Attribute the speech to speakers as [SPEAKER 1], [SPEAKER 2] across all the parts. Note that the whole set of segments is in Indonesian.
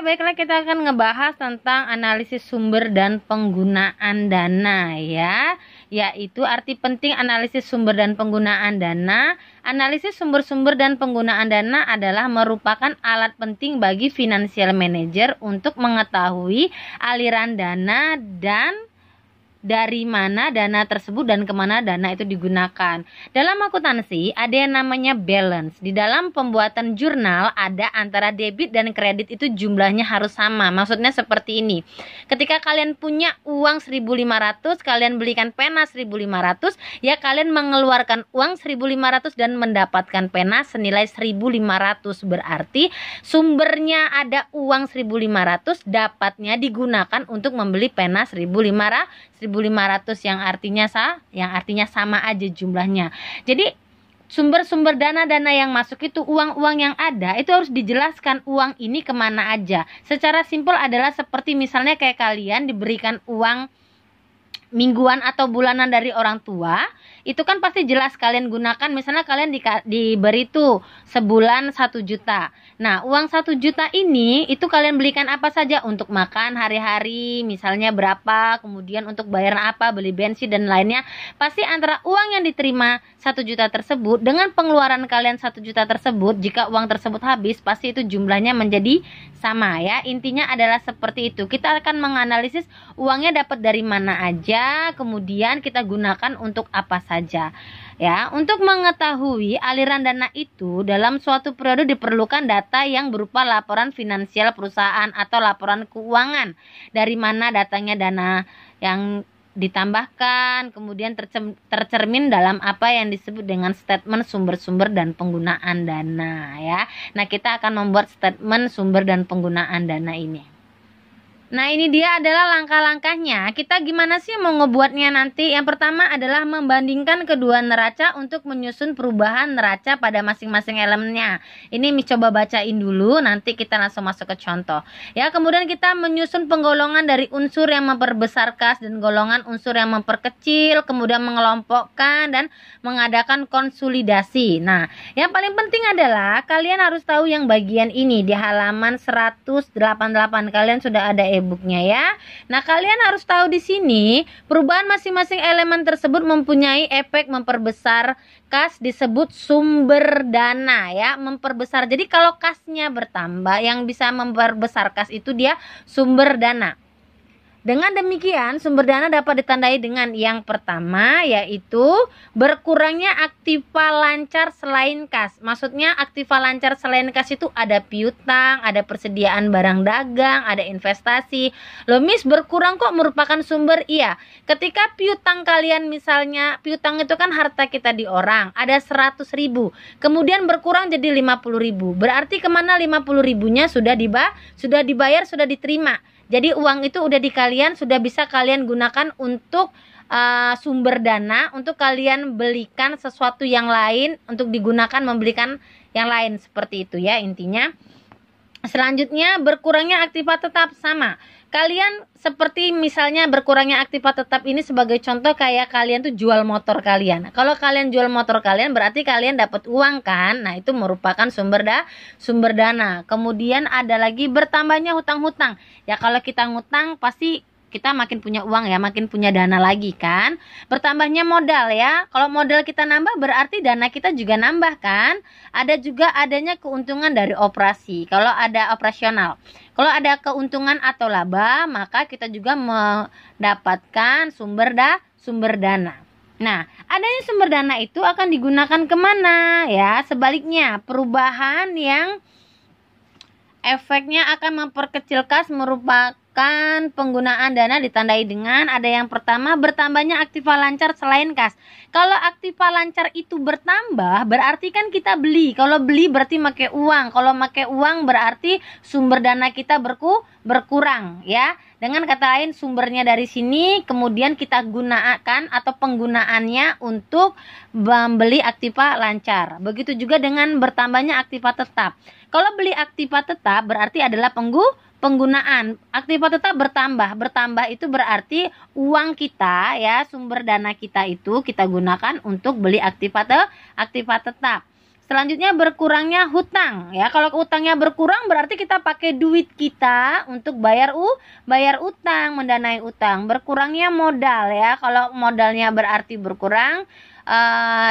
[SPEAKER 1] baiklah kita akan ngebahas tentang analisis sumber dan penggunaan dana ya. Yaitu arti penting analisis sumber dan penggunaan dana. Analisis sumber-sumber dan penggunaan dana adalah merupakan alat penting bagi financial manager untuk mengetahui aliran dana dan dari mana dana tersebut dan kemana dana itu digunakan. Dalam akuntansi ada yang namanya balance. Di dalam pembuatan jurnal ada antara debit dan kredit itu jumlahnya harus sama. Maksudnya seperti ini. Ketika kalian punya uang 1.500, kalian belikan pena 1.500, ya kalian mengeluarkan uang 1.500 dan mendapatkan pena senilai 1.500. Berarti sumbernya ada uang 1.500, dapatnya digunakan untuk membeli pena 1.500 yang artinya sama aja jumlahnya. Jadi sumber-sumber dana-dana yang masuk itu uang-uang yang ada itu harus dijelaskan uang ini kemana aja. Secara simpel adalah seperti misalnya kayak kalian diberikan uang mingguan atau bulanan dari orang tua, itu kan pasti jelas kalian gunakan. Misalnya kalian diberi tuh sebulan 1 juta. Nah, uang 1 juta ini itu kalian belikan apa saja untuk makan hari-hari, misalnya berapa, kemudian untuk bayar apa, beli bensin dan lainnya. Pasti antara uang yang diterima 1 juta tersebut dengan pengeluaran kalian 1 juta tersebut, jika uang tersebut habis, pasti itu jumlahnya menjadi sama ya. Intinya adalah seperti itu. Kita akan menganalisis uangnya dapat dari mana aja, kemudian kita gunakan untuk apa saja. Ya, untuk mengetahui aliran dana itu dalam suatu periode diperlukan data yang berupa laporan finansial perusahaan atau laporan keuangan. Dari mana datangnya dana yang ditambahkan, kemudian tercermin dalam apa yang disebut dengan statement sumber-sumber dan penggunaan dana ya. Nah, kita akan membuat statement sumber dan penggunaan dana ini. Nah, ini dia adalah langkah-langkahnya. Kita gimana sih mau ngebuatnya nanti? Yang pertama adalah membandingkan kedua neraca untuk menyusun perubahan neraca pada masing-masing elemennya. Ini coba bacain dulu, nanti kita langsung masuk ke contoh. Ya, kemudian kita menyusun penggolongan dari unsur yang memperbesar kas dan golongan unsur yang memperkecil, kemudian mengelompokkan dan mengadakan konsolidasi. Nah, yang paling penting adalah kalian harus tahu yang bagian ini di halaman 188. Kalian sudah ada e-booknya ya. Nah, kalian harus tahu di sini perubahan masing-masing elemen tersebut mempunyai efek memperbesar kas, disebut sumber dana ya, memperbesar. Jadi kalau kasnya bertambah, yang bisa memperbesar kas itu dia sumber dana. Dengan demikian, sumber dana dapat ditandai dengan yang pertama, yaitu berkurangnya aktiva lancar selain kas. Maksudnya aktiva lancar selain kas itu ada piutang, ada persediaan barang dagang, ada investasi. Loh Miss, berkurang kok merupakan sumber? Iya, ketika piutang kalian, misalnya piutang itu kan harta kita di orang, ada 100.000, kemudian berkurang jadi 50.000. Berarti kemana 50.000-nya? Sudah dibayar, sudah diterima. Jadi uang itu udah di kalian, sudah bisa kalian gunakan untuk sumber dana, untuk kalian belikan sesuatu yang lain, untuk digunakan membelikan yang lain, seperti itu ya intinya. Selanjutnya, berkurangnya aktiva tetap sama. Kalian seperti misalnya berkurangnya aktiva tetap ini sebagai contoh kayak kalian tuh jual motor kalian. Kalau kalian jual motor kalian berarti kalian dapat uang kan? Nah, itu merupakan sumber dana. Kemudian ada lagi bertambahnya hutang-hutang. Ya, kalau kita ngutang pasti kita makin punya uang ya, makin punya dana lagi kan. Bertambahnya modal ya. Kalau modal kita nambah berarti dana kita juga nambah kan. Ada juga adanya keuntungan dari operasi. Kalau ada operasional. Kalau ada keuntungan atau laba, maka kita juga mendapatkan sumber dana. Nah, adanya sumber dana itu akan digunakan kemana ya? Sebaliknya, perubahan yang efeknya akan memperkecil kas merupakan penggunaan dana ditandai dengan ada yang pertama, bertambahnya aktiva lancar selain kas. Kalau aktiva lancar itu bertambah berarti kan kita beli. Kalau beli berarti pakai uang. Kalau pakai uang berarti sumber dana kita berkurang ya. Dengan kata lain, sumbernya dari sini, kemudian kita gunakan atau penggunaannya untuk membeli aktiva lancar. Begitu juga dengan bertambahnya aktiva tetap. Kalau beli aktiva tetap berarti adalah penggunaan. Aktiva tetap bertambah itu berarti uang kita ya, sumber dana kita itu kita gunakan untuk beli aktiva tetap. Selanjutnya berkurangnya hutang ya. Kalau hutangnya berkurang berarti kita pakai duit kita untuk bayar utang, mendanai utang. Berkurangnya modal ya. Kalau modalnya berarti berkurang,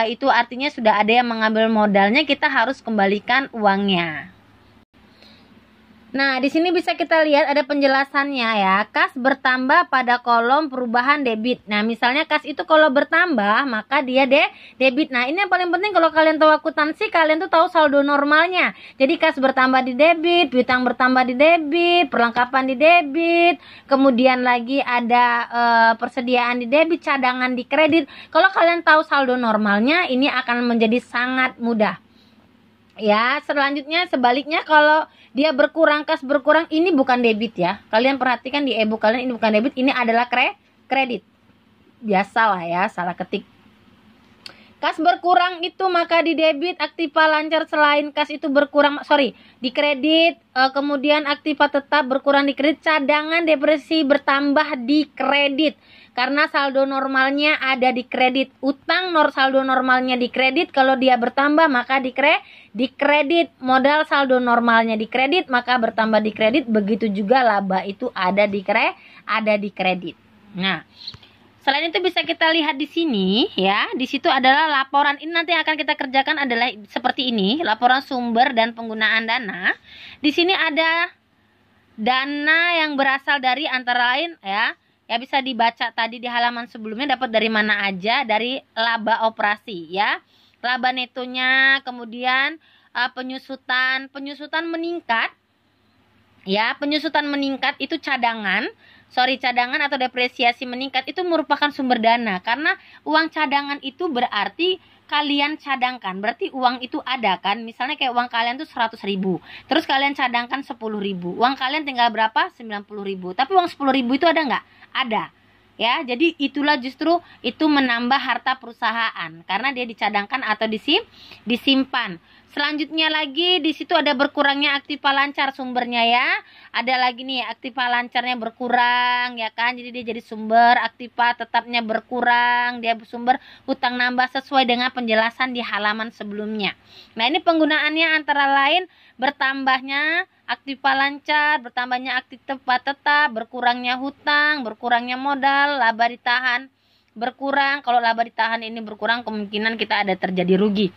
[SPEAKER 1] itu artinya sudah ada yang mengambil modalnya, kita harus kembalikan uangnya. Nah, di sini bisa kita lihat ada penjelasannya ya. Kas bertambah pada kolom perubahan debit. Nah, misalnya kas itu kalau bertambah, maka dia debit. Nah, ini yang paling penting kalau kalian tahu akuntansi, kalian tuh tahu saldo normalnya. Jadi kas bertambah di debit, piutang bertambah di debit, perlengkapan di debit, kemudian lagi ada persediaan di debit, cadangan di kredit. Kalau kalian tahu saldo normalnya, ini akan menjadi sangat mudah. Ya, selanjutnya sebaliknya kalau dia berkurang, kas berkurang, ini bukan debit ya. Kalian perhatikan di e-book kalian, ini bukan debit, ini adalah kredit. Biasalah ya, salah ketik. Kas berkurang itu maka di debit, aktiva lancar selain kas itu berkurang, di kredit, kemudian aktiva tetap berkurang di kredit, cadangan depresi bertambah di kredit. Karena saldo normalnya ada di kredit, utang saldo normalnya di kredit, kalau dia bertambah maka di kredit, modal saldo normalnya di kredit maka bertambah di kredit, begitu juga laba itu ada di kredit. Nah, selain itu bisa kita lihat di sini ya, di situ adalah laporan. Ini nanti yang akan kita kerjakan adalah seperti ini, laporan sumber dan penggunaan dana. Di sini ada dana yang berasal dari antara lain ya bisa dibaca tadi di halaman sebelumnya, dapat dari mana aja, dari laba operasi ya, laba netonya, kemudian penyusutan meningkat ya, penyusutan meningkat itu cadangan atau depresiasi meningkat itu merupakan sumber dana, karena uang cadangan itu berarti kalian cadangkan, berarti uang itu ada kan. Misalnya kayak uang kalian tuh 100.000, terus kalian cadangkan 10.000, uang kalian tinggal berapa? 90.000, tapi uang 10.000 itu ada nggak? Ada ya. Jadi itulah justru itu menambah harta perusahaan karena dia dicadangkan atau disimpan. Selanjutnya lagi di situ ada berkurangnya aktiva lancar sumbernya ya. Ada lagi nih aktiva lancarnya berkurang ya kan. Jadi dia jadi sumber, aktiva tetapnya berkurang, dia sumber, hutang nambah sesuai dengan penjelasan di halaman sebelumnya. Nah, ini penggunaannya antara lain bertambahnya aktiva lancar, bertambahnya aktiva tetap, berkurangnya hutang, berkurangnya modal, laba ditahan berkurang. Kalau laba ditahan ini berkurang, kemungkinan kita ada terjadi rugi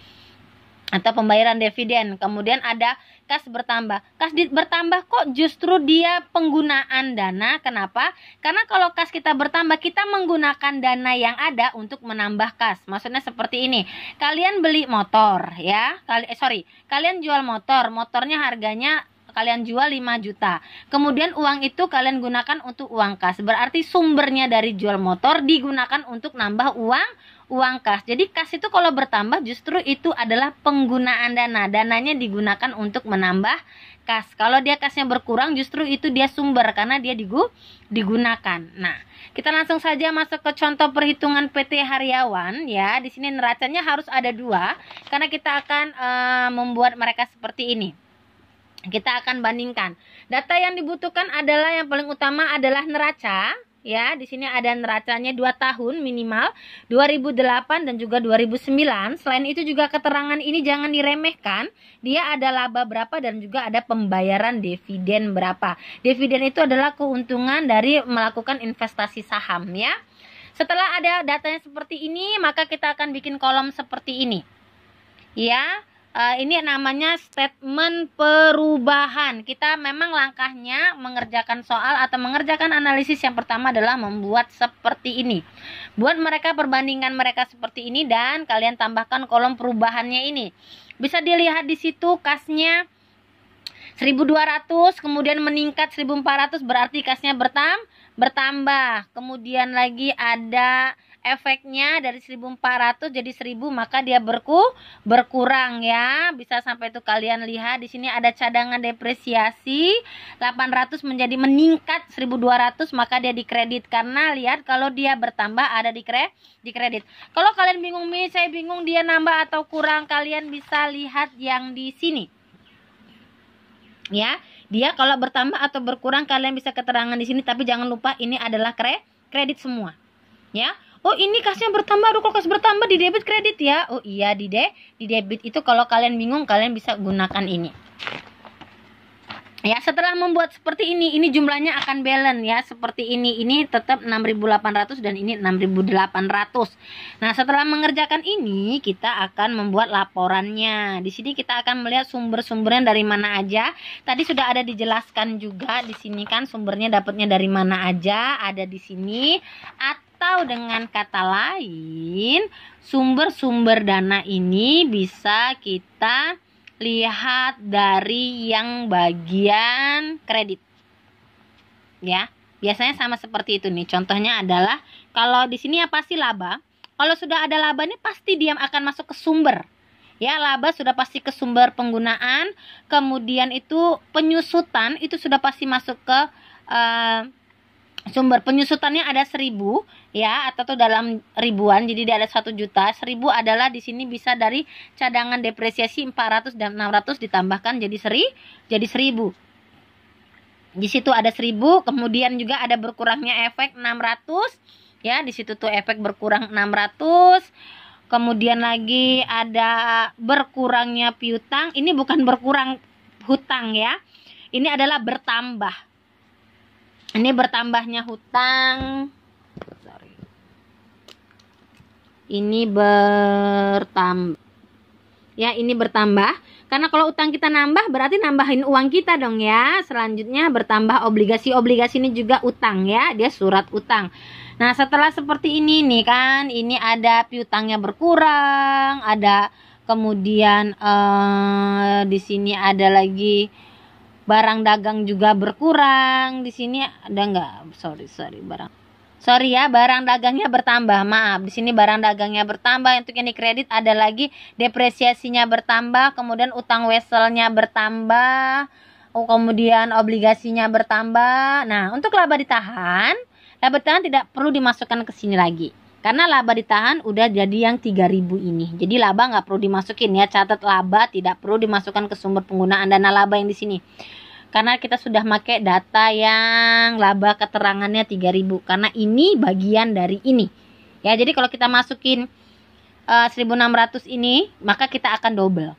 [SPEAKER 1] atau pembayaran dividen. Kemudian ada kas bertambah. Kas bertambah kok justru dia penggunaan dana. Kenapa? Karena kalau kas kita bertambah, kita menggunakan dana yang ada untuk menambah kas. Maksudnya seperti ini. Kalian beli motor ya. Kalian jual motor. Motornya harganya kalian jual 5 juta. Kemudian uang itu kalian gunakan untuk uang kas. Berarti sumbernya dari jual motor digunakan untuk nambah uang kas. Jadi kas itu kalau bertambah justru itu adalah penggunaan dana. Dananya digunakan untuk menambah kas. Kalau dia kasnya berkurang justru itu dia sumber karena dia digunakan. Nah, kita langsung saja masuk ke contoh perhitungan PT Haryawan ya. Di sini neracanya harus ada 2 karena kita akan membuat mereka seperti ini. Kita akan bandingkan. Data yang dibutuhkan adalah yang paling utama adalah neraca. Ya, di sini ada neracanya 2 tahun minimal, 2008 dan juga 2009. Selain itu juga keterangan ini jangan diremehkan. Dia ada laba berapa dan juga ada pembayaran dividen berapa. Dividen itu adalah keuntungan dari melakukan investasi saham ya. Setelah ada datanya seperti ini, maka kita akan bikin kolom seperti ini. Ya. Ini namanya statement perubahan. Kita memang langkahnya mengerjakan soal atau mengerjakan analisis yang pertama adalah membuat seperti ini. Buat mereka, perbandingan mereka seperti ini dan kalian tambahkan kolom perubahannya ini. Bisa dilihat di situ kasnya 1.200, kemudian meningkat 1.400, berarti kasnya bertambah. Kemudian lagi ada efeknya dari 1.400 jadi 1.000, maka dia berkurang ya. Bisa sampai itu kalian lihat di sini ada cadangan depresiasi 800 menjadi meningkat 1.200, maka dia dikredit karena lihat kalau dia bertambah ada di kredit. Kalau kalian bingung saya bingung dia nambah atau kurang, kalian bisa lihat yang di sini. Ya, dia kalau bertambah atau berkurang kalian bisa keterangan di sini, tapi jangan lupa ini adalah kredit semua. Ya. Oh, ini kasnya bertambah. Aduh, kalau kas bertambah di debit kredit ya. Oh iya, di debit itu kalau kalian bingung kalian bisa gunakan ini. Ya, setelah membuat seperti ini jumlahnya akan balance ya, seperti ini. Ini tetap 6.800 dan ini 6.800. Nah, setelah mengerjakan ini, kita akan membuat laporannya. Di sini kita akan melihat sumber-sumbernya dari mana aja. Tadi sudah ada dijelaskan juga di sini kan sumbernya dapatnya dari mana aja, ada di sini. Atau dengan kata lain, sumber-sumber dana ini bisa kita lihat dari yang bagian kredit ya, biasanya sama seperti itu nih. Contohnya adalah kalau di sini ya pasti laba. Kalau sudah ada laba ini pasti dia akan masuk ke sumber ya, laba sudah pasti ke sumber penggunaan. Kemudian itu penyusutan itu sudah pasti masuk ke sumber. Penyusutannya ada 1000 ya, atau dalam ribuan, jadi dia ada 1 juta. 1000 adalah di sini bisa dari cadangan depresiasi 400 dan 600 ditambahkan jadi 1000. Di situ ada 1000, kemudian juga ada berkurangnya efek 600 ya, di situ tuh efek berkurang 600. Kemudian lagi ada berkurangnya piutang, ini bukan berkurang hutang ya. Ini adalah bertambah. Ini bertambahnya hutang. Ini bertambah. Ya, ini bertambah. Karena kalau utang kita nambah berarti nambahin uang kita dong ya. Selanjutnya bertambah obligasi. Obligasi ini juga utang ya. Dia surat utang. Nah, setelah seperti ini nih kan, ini ada piutangnya berkurang, ada kemudian di sini ada lagi barang dagang juga berkurang. Di sini ada enggak? Sorry ya, barang dagangnya bertambah. Maaf, di sini barang dagangnya bertambah. Untuk yang dikredit ada lagi depresiasinya bertambah, kemudian utang weselnya bertambah, kemudian obligasinya bertambah. Nah, untuk laba ditahan tidak perlu dimasukkan ke sini lagi. Karena laba ditahan udah jadi yang 3000 ini. Jadi laba nggak perlu dimasukin ya. Catat laba tidak perlu dimasukkan ke sumber penggunaan dana laba yang di sini. Karena kita sudah pakai data yang laba keterangannya 3000. Karena ini bagian dari ini. Ya, jadi kalau kita masukin 1600 ini, maka kita akan double.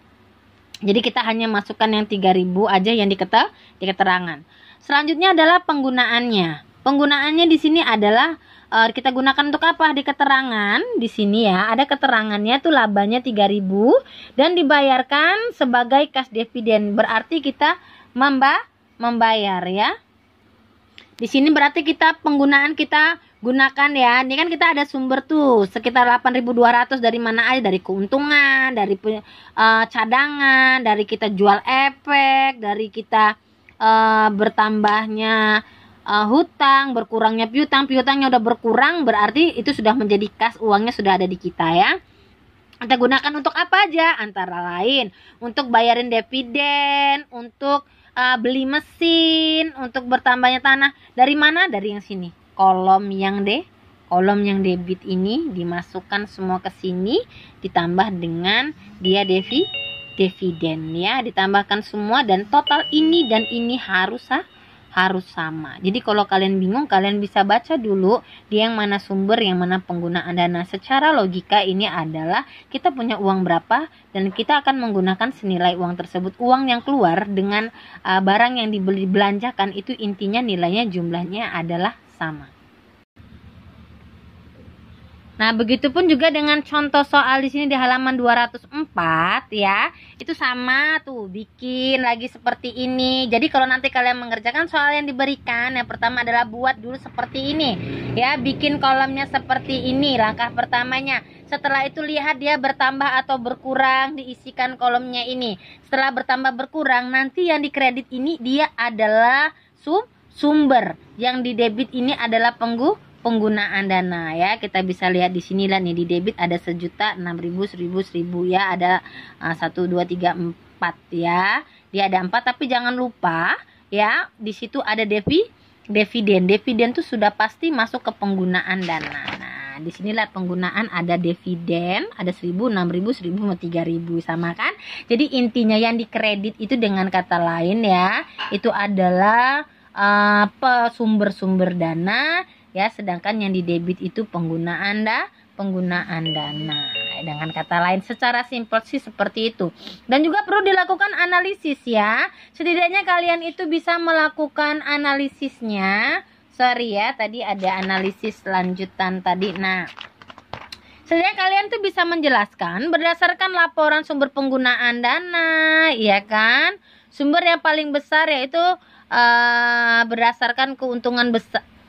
[SPEAKER 1] Jadi kita hanya masukkan yang 3000 aja yang di keterangan. Selanjutnya adalah penggunaannya. Penggunaannya di sini adalah kita gunakan untuk apa? Di keterangan di sini ya, ada keterangannya tuh labanya 3000 dan dibayarkan sebagai kas dividen. Berarti kita membayar ya. Di sini berarti kita penggunaan kita gunakan ya. Ini kan kita ada sumber tuh sekitar 8.200 dari mana aja, dari keuntungan, dari cadangan, dari kita jual efek, dari kita bertambahnya hutang, berkurangnya piutangnya udah berkurang, berarti itu sudah menjadi kas, uangnya sudah ada di kita ya. Kita gunakan untuk apa aja? Antara lain untuk bayarin dividen, untuk beli mesin, untuk bertambahnya tanah. Dari mana? Dari yang sini. Kolom yang debit ini dimasukkan semua ke sini, ditambah dengan dia dividen ya, ditambahkan semua dan total ini dan ini harus sama. Jadi kalau kalian bingung, kalian bisa baca dulu di yang mana sumber, yang mana penggunaan dana. Secara logika ini adalah kita punya uang berapa dan kita akan menggunakan senilai uang tersebut. Uang yang keluar dengan barang yang dibeli belanjakan itu intinya nilainya jumlahnya adalah sama. Nah, begitupun juga dengan contoh soal di sini di halaman 204 ya. Itu sama tuh, bikin lagi seperti ini. Jadi kalau nanti kalian mengerjakan soal yang diberikan, yang pertama adalah buat dulu seperti ini ya, bikin kolomnya seperti ini langkah pertamanya. Setelah itu lihat dia bertambah atau berkurang, diisikan kolomnya ini. Setelah bertambah berkurang, nanti yang dikredit ini dia adalah sumber. Yang di debit ini adalah penggunaan dana ya. Kita bisa lihat di sini lah nih, di debit ada 1.000.000, 6.000, 1.000 ya, ada 1 2 3 4 ya. Dia ada 4, tapi jangan lupa ya, di situ ada dividen. Dividen tuh sudah pasti masuk ke penggunaan dana. Nah, di sinilah penggunaan ada dividen, ada 1.000, 6.000, 1.000, 3.000 sama kan? Jadi intinya yang dikredit itu dengan kata lain ya, itu adalah sumber-sumber dana ya, sedangkan yang di debit itu penggunaan dana. Dengan kata lain, secara simpel sih seperti itu. Dan juga perlu dilakukan analisis ya. Setidaknya kalian itu bisa melakukan analisisnya. Sorry ya, tadi ada analisis lanjutan tadi. Nah, setidaknya kalian tuh bisa menjelaskan berdasarkan laporan sumber penggunaan dana, ya kan? Sumber yang paling besar yaitu berdasarkan keuntungan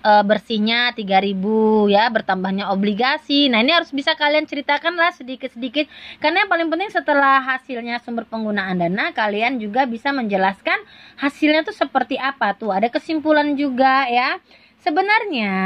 [SPEAKER 1] bersihnya 3.000 ya, bertambahnya obligasi. Nah, ini harus bisa kalian ceritakan lah sedikit-sedikit, karena yang paling penting setelah hasilnya sumber penggunaan dana, kalian juga bisa menjelaskan hasilnya tuh seperti apa tuh. Ada kesimpulan juga ya. Sebenarnya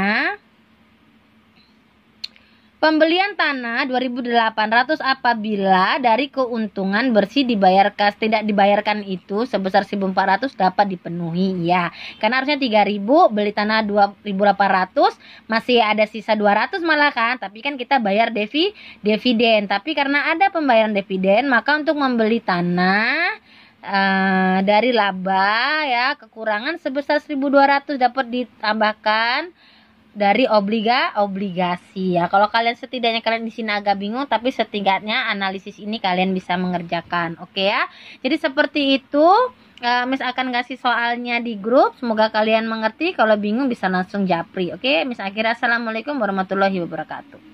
[SPEAKER 1] pembelian tanah 2.800 apabila dari keuntungan bersih tidak dibayarkan itu sebesar 1.400 dapat dipenuhi ya. Karena harusnya 3.000, beli tanah 2.800, masih ada sisa 200 malah kan. Tapi kan kita bayar dividen. Tapi karena ada pembayaran dividen, maka untuk membeli tanah dari laba ya, kekurangan sebesar 1.200 dapat ditambahkan dari obligasi ya. Kalau setidaknya kalian di sini agak bingung, tapi setidaknya analisis ini kalian bisa mengerjakan. Oke ya. Jadi seperti itu. Miss akan kasih soalnya di grup. Semoga kalian mengerti. Kalau bingung bisa langsung japri. Oke, Miss akhirnya assalamualaikum warahmatullahi wabarakatuh.